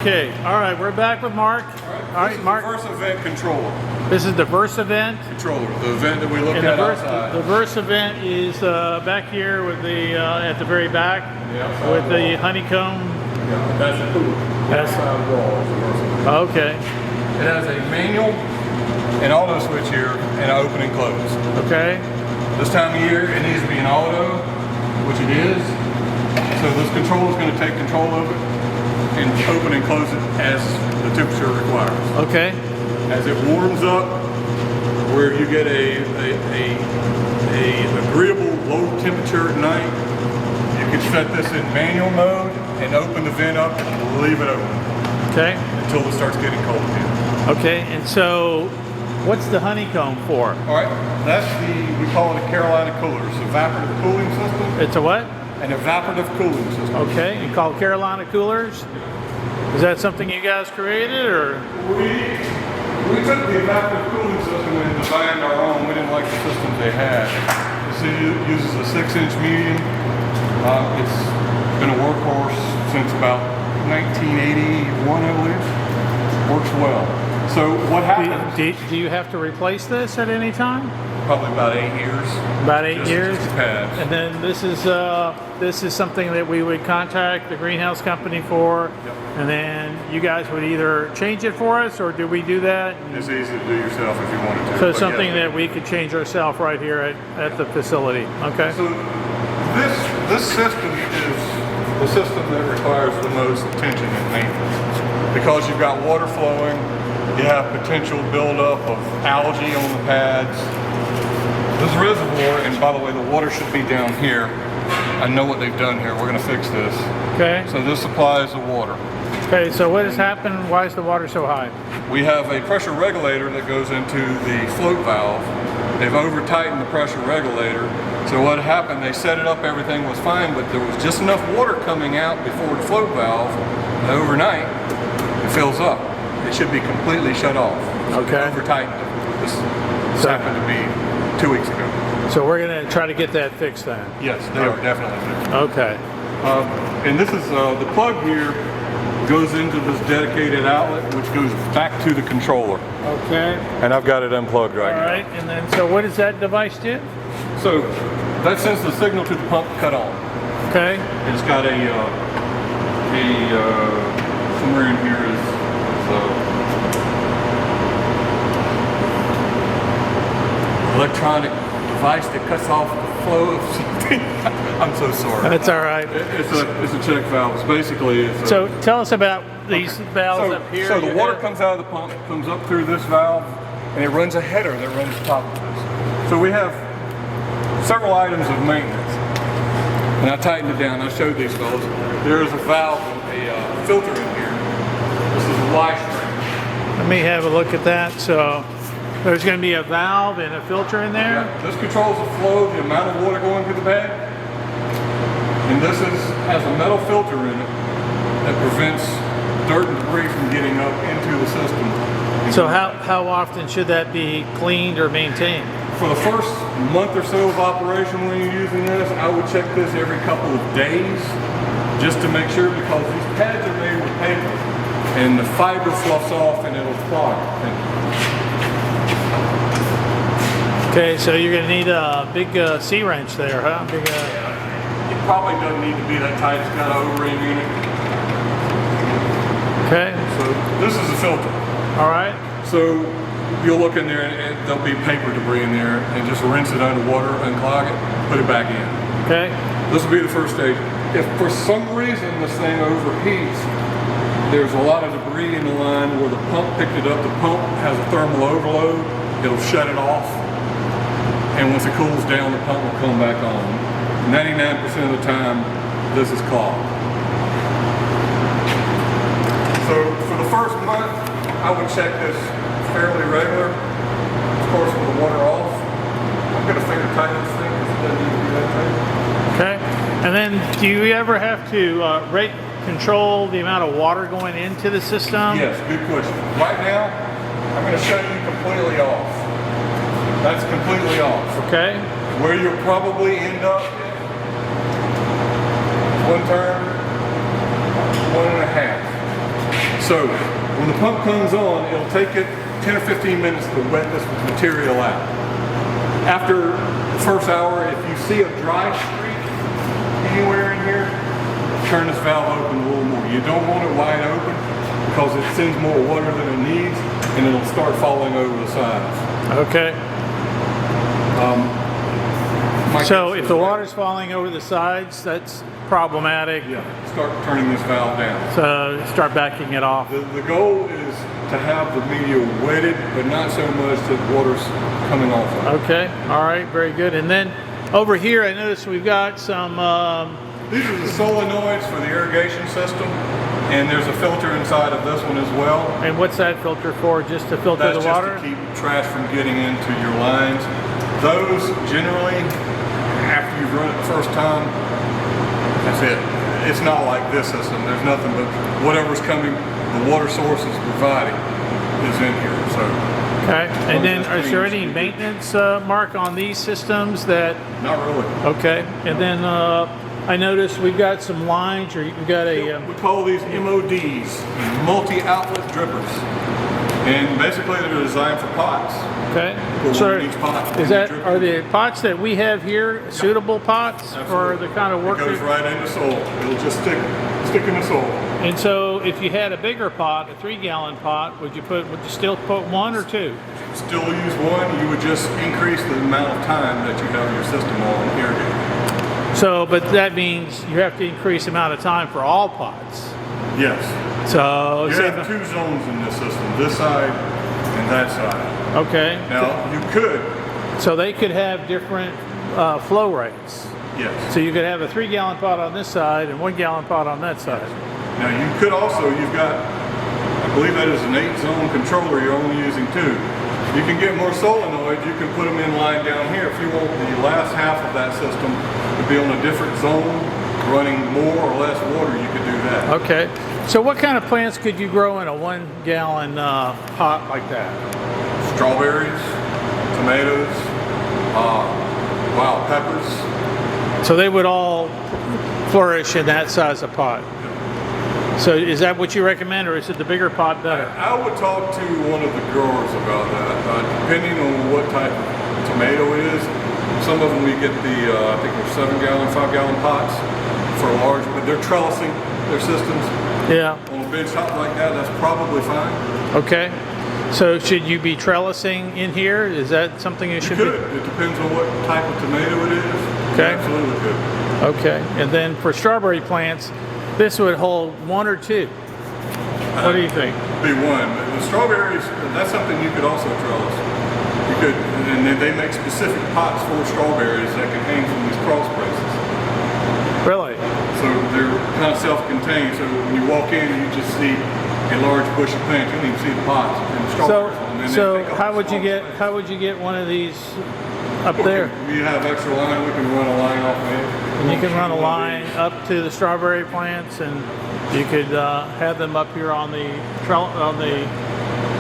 Okay, all right, we're back with Mark. All right, Mark. This is the Verse Event controller. This is the Verse Event. Controller, the event that we looked at outside. The Verse Event is back here with the at the very back, with the honeycomb. Yeah, that's the cooler. That's outside wall is the Verse Event. Okay. It has a manual and auto switch here, and open and close. Okay. This time of year, it needs to be an auto, which it is. So this controller is going to take control of it and open and close it as the temperature requires. Okay. As it warms up, where you get a agreeable low temperature at night, you can set this in manual mode and open the vent up and leave it open. Okay. Until it starts getting cold again. Okay, and so what's the honeycomb for? All right, that's we call it a Carolina cooler. It's an evaporative cooling system. It's a what? An evaporative cooling system. Okay, you call Carolina coolers? Is that something you guys created, or? We took the evaporative cooling system and designed our own. We didn't like the systems they had. This uses a 6-inch medium. It's been a workhorse since about 1981, I believe. Works well. So what happens? Do you have to replace this at any time? Probably about 8 years. About 8 years? Just the pads. And then this is something that we would contact the greenhouse company for, Yep. and then you guys would either change it for us, or do we do that? It's easy to do yourself if you wanted to. So something that we could change ourselves right here at the facility. Okay. So this system is the system that requires the most attention and maintenance, because you've got water flowing, you have potential buildup of algae on the pads. This reservoir, and by the way, the water should be down here. I know what they've done here. We're going to fix this. Okay. So this supplies the water. Okay, so what has happened? Why is the water so high? We have a pressure regulator that goes into the float valve. They've over-tightened the pressure regulator. So what happened, they set it up, everything was fine, but there was just enough water coming out before the float valve that overnight it fills up. It should be completely shut off. So Okay. they over-tightened it. This happened to be 2 weeks ago. So we're going to try to get that fixed then? Yes, they are definitely fixed. Okay. And this is, the plug here goes into this dedicated outlet, which goes back to the controller. Okay. And I've got it unplugged right now. All right, and then so what does that device do? So that sends the signal to the pump to cut on. Okay. It's got somewhere in here is electronic device that cuts off the flow of something. I'm so sorry. That's all right. It's a check valve. It's basically. So tell us about these valves up here. So the water comes out of the pump, comes up through this valve, and it runs a header that runs top of this. So we have several items of maintenance. And I tightened it down. I showed these fellas. There is a valve, a filter in here. This is a Y string. Let me have a look at that. So there's going to be a valve and a filter in there? Yeah, this controls the flow, the amount of water going through the bag. And this has a metal filter in it that prevents dirt and debris from getting up into the system. So how often should that be cleaned or maintained? For the first month or so of operation when you're using this, I would check this every couple of days just to make sure, because these pads are made with paper and the fiber fluffs off and it'll clog. Okay, so you're going to need a big C wrench there, huh? Big, It probably doesn't need to be that tight. It's got an O-ring in it. Okay. So this is a filter. All right. So you'll look in there and there'll be paper debris in there, and just rinse it under water, unclog it, put it back in. Okay. This will be the first stage. If for some reason this thing overheats, there's a lot of debris in the line where the pump picked it up. The pump has a thermal overload. It'll shut it off. And once it cools down, the pump will come back on. 99% of the time, this is clogged. So for the first month, I would check this fairly regular. Of course, with the water off. I'm going to finger tighten this thing because it doesn't need to be that tight. Okay. And then do you ever have to rate control the amount of water going into the system? Yes, good question. Right now, I'm going to shut you completely off. That's completely off. Okay. Where you'll probably end up, one turn, 1.5. So when the pump comes on, it'll take it 10 or 15 minutes to wet this material out. After the first hour, if you see a dry streak anywhere in here, turn this valve open a little more. You don't want it wide open because it sends more water than it needs and it'll start falling over the sides. Okay. My So guess if is the that- water's falling over the sides, that's problematic. Yeah, start turning this valve down. So start backing it off. The goal is to have the media wetted, but not so much that water's coming off of it. Okay. All right. Very good. And then over here, I noticed we've got some. These are the solenoids for the irrigation system, and there's a filter inside of this one as well. And what's that filter for? Just to filter That's the water? just to keep trash from getting into your lines. Those generally, after you've run it the first time, that's it. It's not like this system. There's nothing but whatever's coming, the water source is providing is in here. So. Okay. And then, As long as is there it's any clean, maintenance mark on these systems that? Not really. Okay. And then I noticed we've got some lines, or we've got a. We call these MODs, multi-outlet drippers. And basically they're designed for pots. Okay. Put So one in each pot. is that, are the pots that we have here suitable pots for Absolutely. the kind of work? It goes right into soil. It'll just stick in the soil. And so, if you had a bigger pot, a 3-gallon pot, would you still put one or two? Still use one, you would just increase the amount of time that you have your system on irrigating. So, but that means you have to increase the amount of time for all pots. Yes. So, You say have two zones in this system, this side and that side. okay. Now, you could, So they could have different flow rates. yes. So you could have a 3-gallon pot on this side and 1-gallon pot on that side. Now, you could also, you've got, I believe that is an 8-zone controller, you're only using 2. You can get more solenoids, you can put them in line down here. If you want the last half of that system to be on a different zone, running more or less water, you could do that. Okay. So what kind of plants could you grow in a 1-gallon pot like that? Strawberries, tomatoes, wild peppers. So they would all flourish in that size of pot. So is that what you recommend, or is it the bigger pot better? I would talk to one of the growers about that, depending on what type of tomato it is. Some of them we get the, I think they're 7-gallon, 5-gallon pots for large, but they're trellising their systems. Yeah. On a big top like that, that's probably fine. Okay. So should you be trellising in here? Is that something you You should could. It depends on what type of tomato it is. Okay. You absolutely could. be? Okay. And then for strawberry plants, this would hold 1 or 2. What do you think? Be one. But the strawberries, that's something you could also trellis. You could, and they make specific pots for strawberries that can hang from these cross braces. Really? So they're kind of self-contained. So when you walk in, you just see a large bush of plants. You don't even see the pots and the strawberries. And then So they take up how the would you small get space. one of these up there? We have extra line. We can run a line off of it. And you can run a line up to the strawberry plants, and you could have them up here on the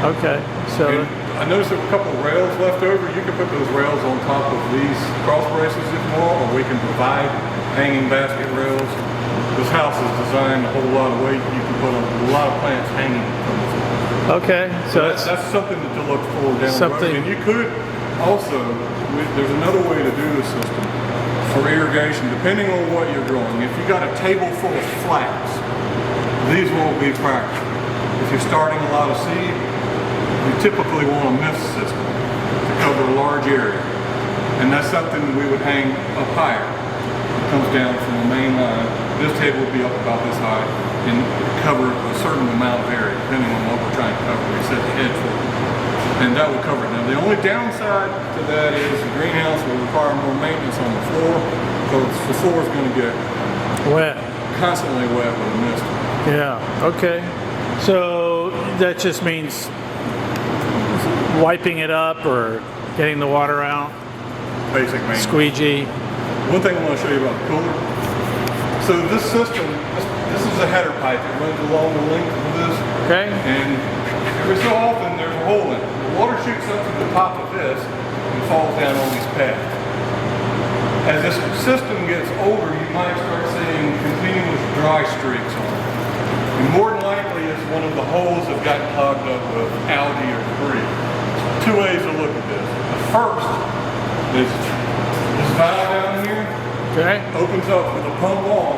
Okay. So And I noticed there were a couple of rails left over. You can put those rails on top of these cross braces if you want, or we can provide hanging basket rails. This house is designed to hold a lot of weight. You can put a lot of plants hanging from the floor. okay. So that's something to look for down the road. And you could also, there's another way to do the system for irrigation, depending on what you're growing. If you got a table full of flax, these won't be practical. If you're starting a lot of seed, you typically want a mist system to cover a large area. And that's something we would hang up higher. It comes down from the main line. This table would be up about this high and cover a certain amount of area, depending on what we're trying to cover. We set the edge for it. And that will cover it. Now the only downside to that is the greenhouse will require more maintenance on the floor, because the floor is going to get wet. constantly wet with a mist. Yeah. Okay. So that just means wiping it up or getting the water out. Basic maintenance. Squeegee. One thing I want to show you about the cooler. So this system, this is a header pipe. It runs along the length of this. Okay. And every so often there's a hole in it. The water shoots up to the top of this and falls down on these pads. As this system gets older, you might start seeing continuous dry streaks on it. And more than likely, it's one of the holes have gotten clogged up with algae or debris. Two ways to look at this. The first is this valve down here. Okay. Opens up with a pump on.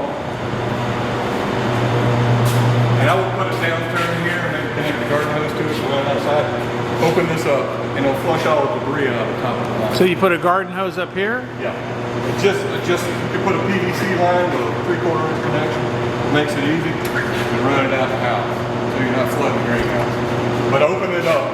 And I would put a downturn here and then connect the garden hose to it so when outside. Open this up and it'll flush all the debris out of the top of the line. So you put a garden hose up here? Yeah. It just you can put a PVC line with a 3/4 inch connection. It makes it easy and run it out the house so you're not flooding the greenhouse. But open it up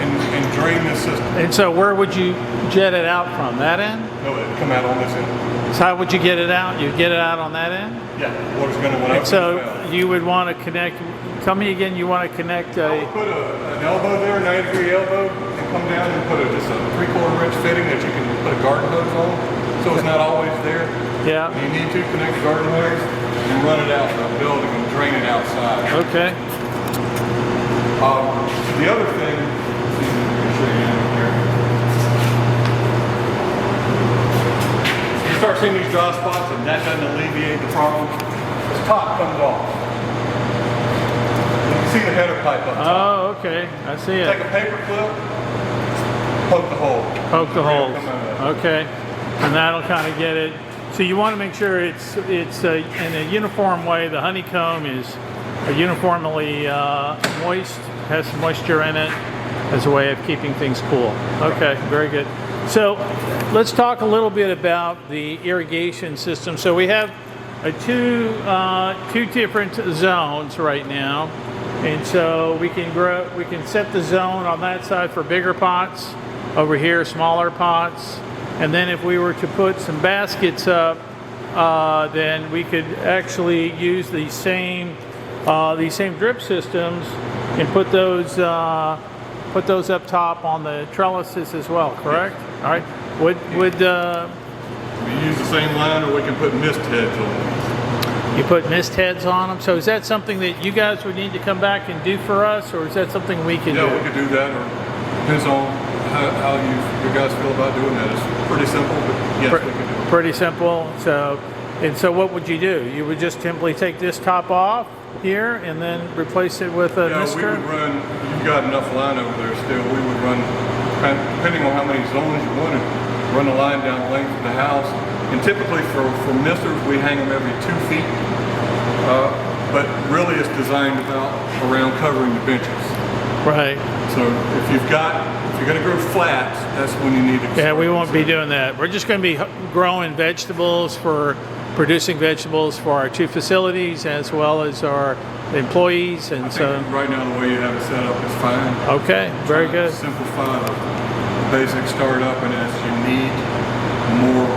and drain this system. And so where would you jet it out from? That end? No, it'll come out on this end. So how would you get it out? You'd get it out on that end? Yeah, water's going to when I And open so the valve. you would want to connect, tell me again, you want to connect I a, would put an elbow there, 90-degree elbow, and come down and put just a 3/4 inch fitting that you can put a garden hose on, so it's not always there. yeah, You need to connect the garden hose and run it out the building and drain it outside. okay. The other thing, let's see if I can show you in here. You start seeing these dry spots and that doesn't alleviate the problem. This top comes off. You can see the header pipe up top. Oh, okay, I see Take it. a paper clip, poke the hole. Poke the holes. Come out of it. Okay, and that'll kind of get it. So you want to make sure it's in a uniform way. The honeycomb is uniformly moist, has some moisture in it as a way of keeping things cool. Okay, very good. So let's talk a little bit about the irrigation system. So we have two different zones right now, and so we can set the zone on that side for bigger pots, over here smaller pots, and then if we were to put some baskets up, then we could actually use these same drip systems and put those up top on the trellises as well. Correct? All right. Would We use the same line, or we can put mist heads on them. you put mist heads on them? So is that something that you guys would need to come back and do for us, or is that something we can Yeah, do? we could do that, or depends on how you guys feel about doing that. It's pretty simple, but yes, we can do it. Pretty simple. So what would you do? You would just simply take this top off here and then replace it with a Yeah, we mister? would run, you've got enough line over there still, we would run, depending on how many zones you wanted, run a line down the length of the house. And typically for misters, we hang them every 2 feet. But really it's designed around covering the benches. Right. So if you're gonna grow flats, that's when you need to. Yeah, we won't be doing that. We're just going to be growing vegetables producing vegetables for our two facilities as well as our employees, and I so. think right now the way you have it set up is fine. Okay, very Trying to good. Simplify the basic startup, and as you need more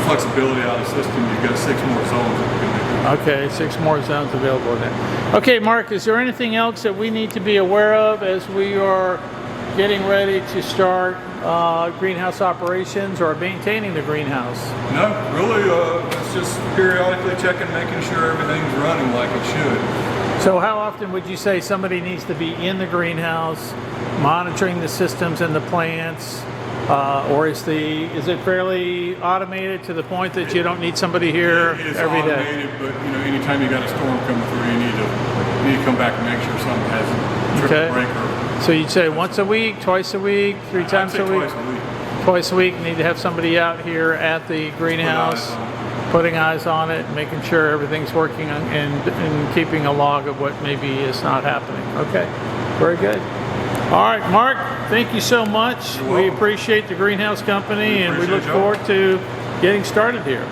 flexibility out of the system, you've got 6 more zones that we can do. Okay, 6 more zones available there. Okay, Mark, is there anything else that we need to be aware of as we are getting ready to start greenhouse operations or maintaining the greenhouse? No, really, it's just periodically checking, making sure everything's running like it should. So how often would you say somebody needs to be in the greenhouse, monitoring the systems and the plants, or is it fairly automated to the point that you don't need somebody here It is every day? automated, but anytime you got a storm coming through, you need to come back and make sure something hasn't tripped Okay. a breaker. So you'd say once a week, twice a week, 3 times I'd a say week? Twice a week. Twice a week, need to have somebody out here at the greenhouse, putting eyes on it, making sure everything's working and keeping a log of what maybe is not happening. Okay, very good. All right, Mark, thank you so much. You're We welcome. appreciate the greenhouse company, and we look appreciate y'all. forward to getting started here.